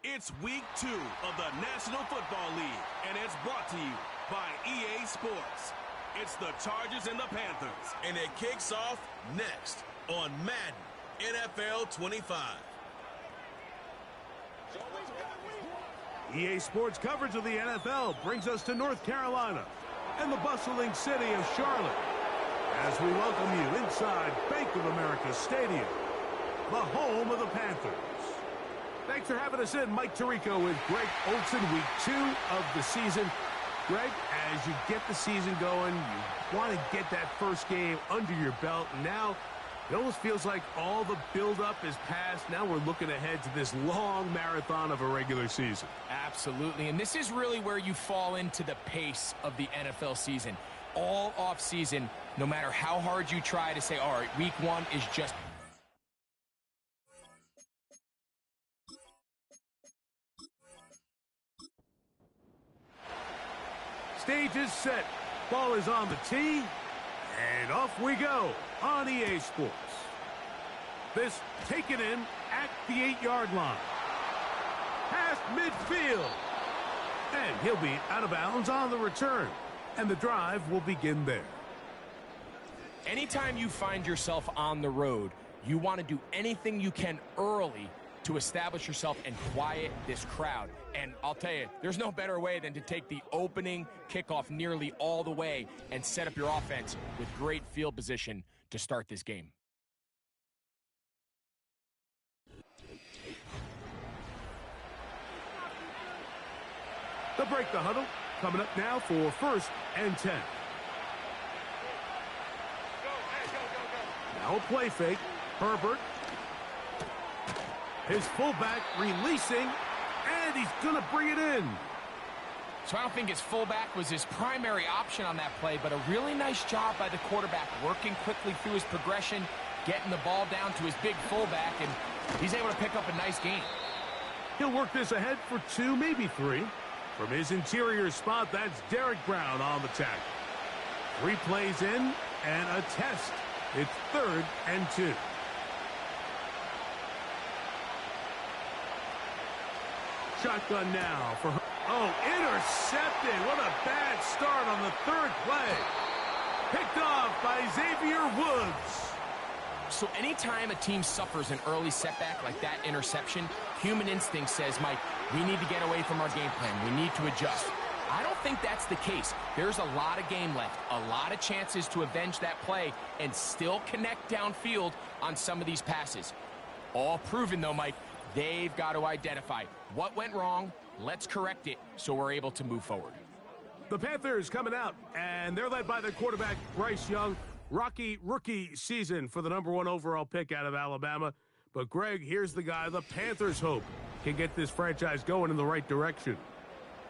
It's week 2 of the National Football League, and it's brought to you by EA Sports. It's the Chargers and the Panthers, and it kicks off next on Madden NFL 25. EA Sports coverage of the NFL brings us to North Carolina and the bustling city of Charlotte as we welcome you inside Bank of America Stadium, the home of the Panthers. Thanks for having us in. Mike Tirico with Greg Olson, week 2 of the season. Greg, as you get the season going, you want to get that first game under your belt. Now, it almost feels like all the buildup is past. Now we're looking ahead to this long marathon of a regular season. Absolutely, and this is really where you fall into the pace of the NFL season. All off season, no matter how hard you try to say, all right, week 1 is just... Stage is set. Ball is on the tee. And off we go on EA Sports. This taken in at the 8-yard line. Past midfield. And he'll be out of bounds on the return. And the drive will begin there. Anytime you find yourself on the road, you want to do anything you can early to establish yourself and quiet this crowd. And I'll tell you, there's no better way than to take the opening kickoff nearly all the way and set up your offense with great field position to start this game. They'll break the huddle. Coming up now for 1st and 10. Now a play fake. Herbert. His fullback releasing, and he's going to bring it in. So I don't think his fullback was his primary option on that play, but a really nice job by the quarterback, working quickly through his progression, getting the ball down to his big fullback, and he's able to pick up a nice gain. He'll work this ahead for 2, maybe 3. From his interior spot, that's Derek Brown on the tackle. 3 plays in, and a test. It's 3rd and 2. Shotgun now for... Oh, intercepted. What a bad start on the 3rd play. Picked off by Xavier Woods. So anytime a team suffers an early setback like that interception, human instinct says, Mike, we need to get away from our game plan. We need to adjust. I don't think that's the case. There's a lot of game left, a lot of chances to avenge that play and still connect downfield on some of these passes. All proven, though, Mike. They've got to identify what went wrong, let's correct it so we're able to move forward. The Panthers coming out, and they're led by their quarterback, Bryce Young. Rocky rookie season for the #1 overall pick out of Alabama. But, Greg, here's the guy the Panthers hope can get this franchise going in the right direction.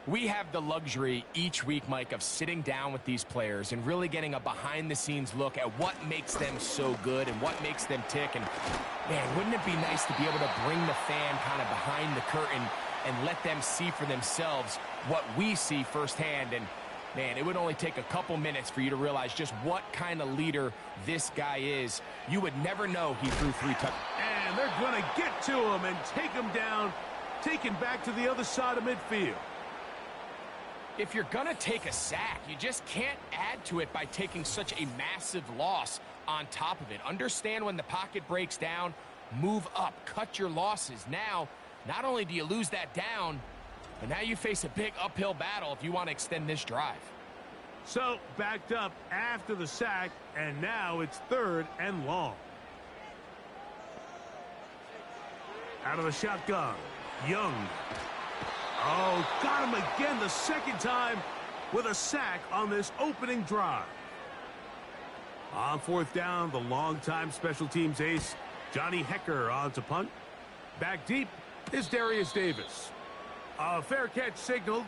We have the luxury each week, Mike, of sitting down with these players and really getting a behind-the-scenes look at what makes them so good and what makes them tick. And, man, wouldn't it be nice to be able to bring the fan kind of behind the curtain and let them see for themselves what we see firsthand? And, man, it would only take a couple minutes for you to realize just what kind of leader this guy is. You would never know he threw 3 touchdowns. And they're going to get to him and take him down, take him back to the other side of midfield. If you're going to take a sack, you just can't add to it by taking such a massive loss on top of it. Understand when the pocket breaks down, move up, cut your losses. Now, not only do you lose that down, but now you face a big uphill battle if you want to extend this drive. So, backed up after the sack, and now it's 3rd and long. Out of the shotgun, Young. Oh, got him again the 2nd time with a sack on this opening drive. On 4th down, the longtime special teams ace, Johnny Hecker on to punt. Back deep is Darius Davis. A fair catch signaled,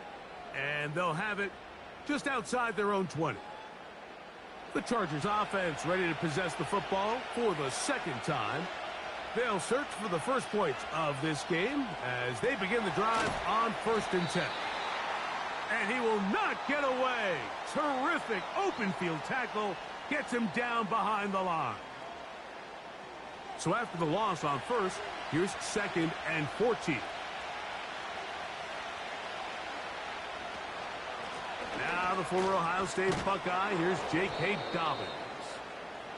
and they'll have it just outside their own 20. The Chargers offense ready to possess the football for the 2nd time. They'll search for the first points of this game as they begin the drive on 1st and 10. And he will not get away. Terrific open field tackle gets him down behind the line. So after the loss on 1st, here's 2nd and 14. the former Ohio State Buckeye. Here's J.K. Dobbins.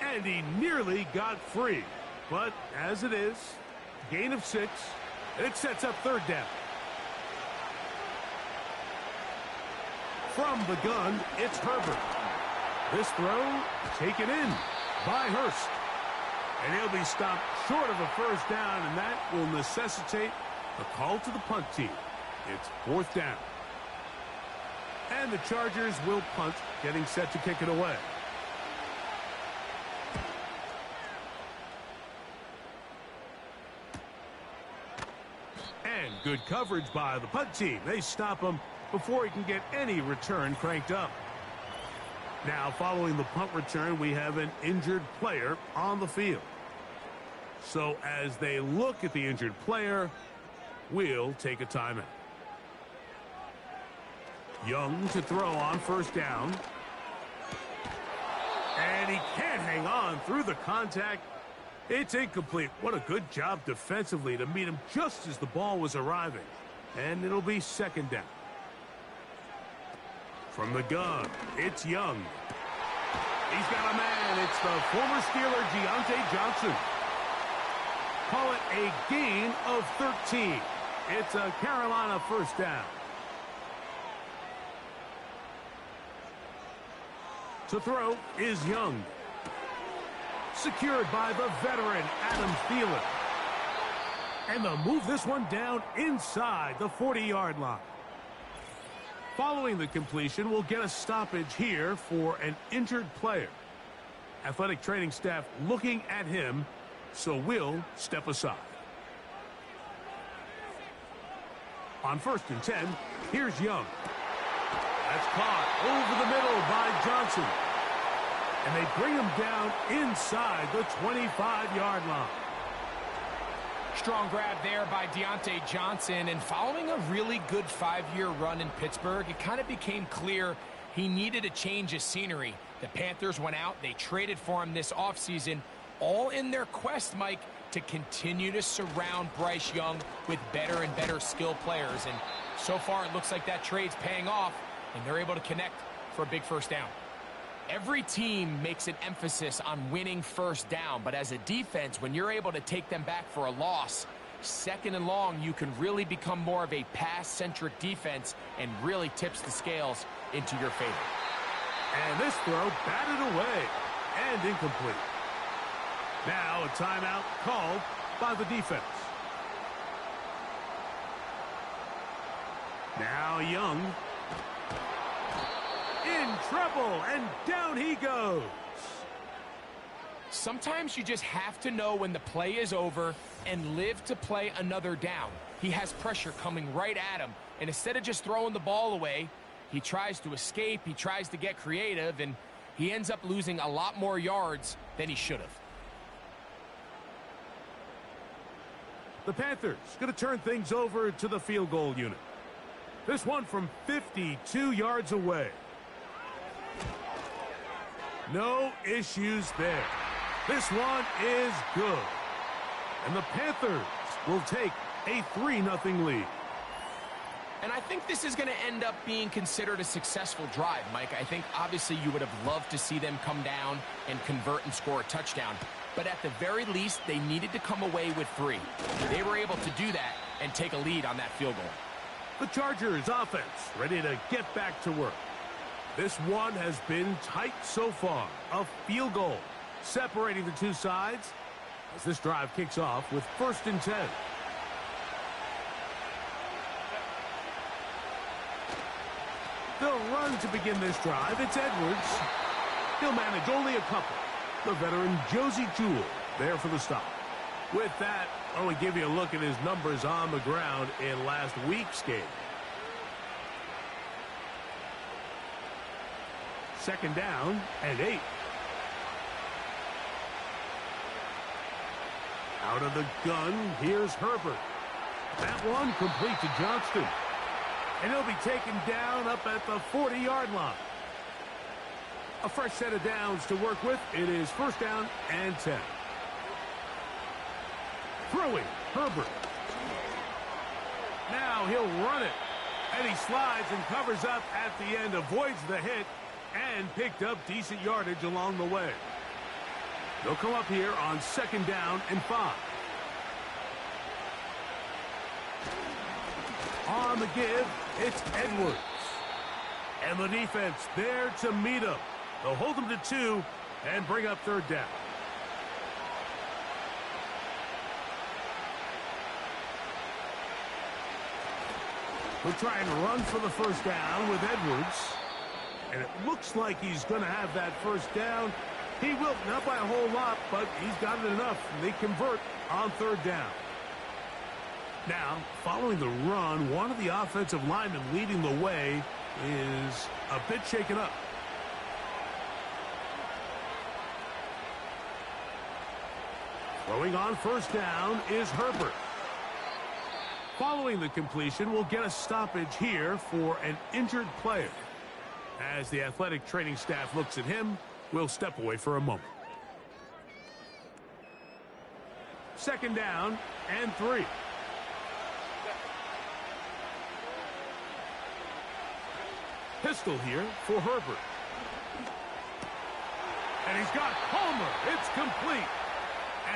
And he nearly got free. But as it is, gain of 6, and it sets up third down. From the gun, it's Herbert. This throw taken in by Hurst. And he'll be stopped short of a first down, and that will necessitate a call to the punt team. It's fourth down. And the Chargers will punt, getting set to kick it away. And good coverage by the punt team. They stop him before he can get any return cranked up. Now, following the punt return, we have an injured player on the field. So as they look at the injured player, we'll take a timeout. Young to throw on first down. And he can't hang on through the contact. It's incomplete. What a good job defensively to meet him just as the ball was arriving. And it'll be second down. From the gun, it's Young. He's got a man. It's the former Steeler, Deontay Johnson. Call it a gain of 13. It's a Carolina first down. To throw is Young. Secured by the veteran, Adam Thielen. And they'll move this one down inside the 40-yard line. Following the completion, we'll get a stoppage here for an injured player. Athletic training staff looking at him, so we'll step aside. On 1st and 10, here's Young. That's caught over the middle by Johnson. And they bring him down inside the 25-yard line. Strong grab there by Deontay Johnson, and following a really good 5-year run in Pittsburgh, it kind of became clear he needed a change of scenery. The Panthers went out, they traded for him this offseason, all in their quest, Mike, to continue to surround Bryce Young with better and better skill players. And so far, it looks like that trade's paying off, and they're able to connect for a big first down. Every team makes an emphasis on winning first down, but as a defense, when you're able to take them back for a loss, second and long, you can really become more of a pass-centric defense and really tips the scales into your favor. And this throw batted away and incomplete. Now a timeout called by the defense. Now Young in trouble, and down he goes. Sometimes you just have to know when the play is over and live to play another down. He has pressure coming right at him, and instead of just throwing the ball away, he tries to escape, he tries to get creative, and he ends up losing a lot more yards than he should have. The Panthers going to turn things over to the field goal unit. This one from 52 yards away. No issues there. This one is good. And the Panthers will take a 3-0 lead. And I think this is going to end up being considered a successful drive, Mike. I think obviously you would have loved to see them come down and convert and score a touchdown. But at the very least, they needed to come away with 3. They were able to do that and take a lead on that field goal. The Chargers offense ready to get back to work. This one has been tight so far. A field goal separating the two sides as this drive kicks off with 1st and 10. They'll run to begin this drive. It's Edwards. He'll manage only a couple. The veteran Josie Jewell there for the stop. With that, I want to give you a look at his numbers on the ground in last week's game. 2nd down and 8. Out of the gun, here's Herbert. That one complete to Johnston. And he'll be taken down up at the 40-yard line. A fresh set of downs to work with. It is 1st down and 10. Throwing, Herbert. Now he'll run it. And he slides and covers up at the end, avoids the hit, and picked up decent yardage along the way. They'll come up here on 2nd down and 5. On the give, it's Edwards. And the defense there to meet him. They'll hold him to 2 and bring up 3rd down. We'll try and run for the 1st down with Edwards. And it looks like he's going to have that 1st down. He will, not by a whole lot, but he's got it enough. They convert on 3rd down. Now, following the run, one of the offensive linemen leading the way is a bit shaken up. Throwing on 1st down is Herbert. Following the completion, we'll get a stoppage here for an injured player. As the athletic training staff looks at him, we'll step away for a moment. 2nd down and 3. Pistol here for Herbert. And he's got Palmer. It's complete.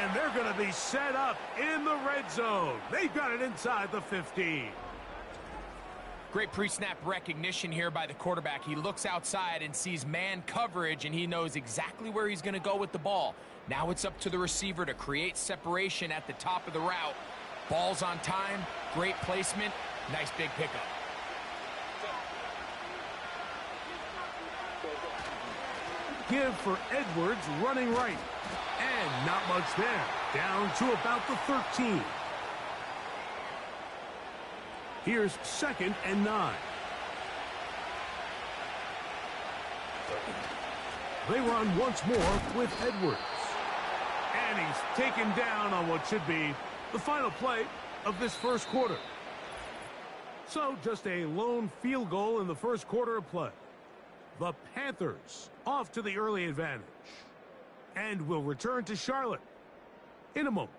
And they're going to be set up in the red zone. They've got it inside the 15. Great pre-snap recognition here by the quarterback. He looks outside and sees man coverage, and he knows exactly where he's going to go with the ball. Now it's up to the receiver to create separation at the top of the route. Ball's on time, great placement, nice big pickup. Give for Edwards running right. And not much there. Down to about the 13. Here's 2nd and 9. They run once more with Edwards. And he's taken down on what should be the final play of this 1st quarter. So just a lone field goal in the 1st quarter of play. The Panthers off to the early advantage. And will return to Charlotte in a moment.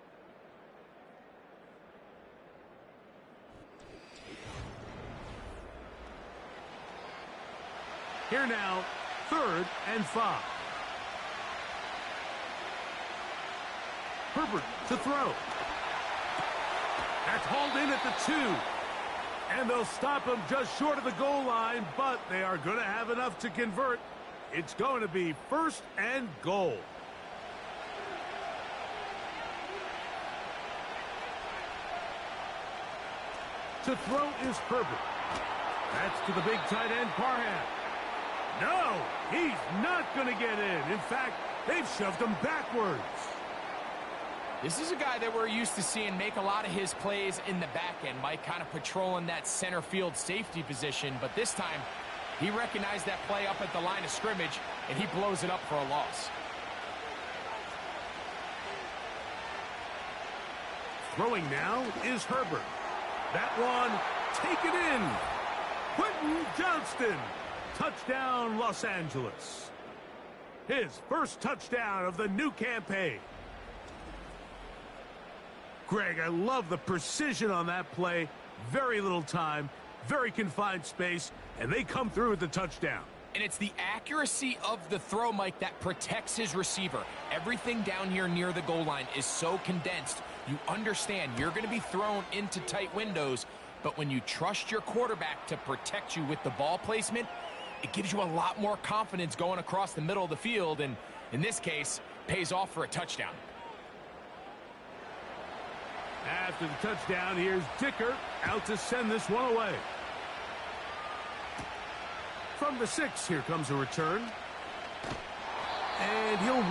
Here now, 3rd and 5. Herbert to throw. That's hauled in at the 2. And they'll stop him just short of the goal line, but they are going to have enough to convert. It's going to be 1st and goal. To throw is Herbert. That's to the big tight end, Parham. No, he's not going to get in. In fact, they've shoved him backwards. This is a guy that we're used to seeing make a lot of his plays in the back end, Mike, kind of patrolling that center field safety position. But this time, he recognized that play up at the line of scrimmage, and he blows it up for a loss. Throwing now is Herbert. That one, take it in. Quentin Johnston. Touchdown, Los Angeles. His 1st touchdown of the new campaign. Greg, I love the precision on that play. Very little time, very confined space, and they come through with the touchdown. And it's the accuracy of the throw, Mike, that protects his receiver. Everything down here near the goal line is so condensed. You understand you're going to be thrown into tight windows, but when you trust your quarterback to protect you with the ball placement, it gives you a lot more confidence going across the middle of the field, and in this case, pays off for a touchdown. After the touchdown, here's Dicker out to send this one away. From the 6, here comes a return. And he'll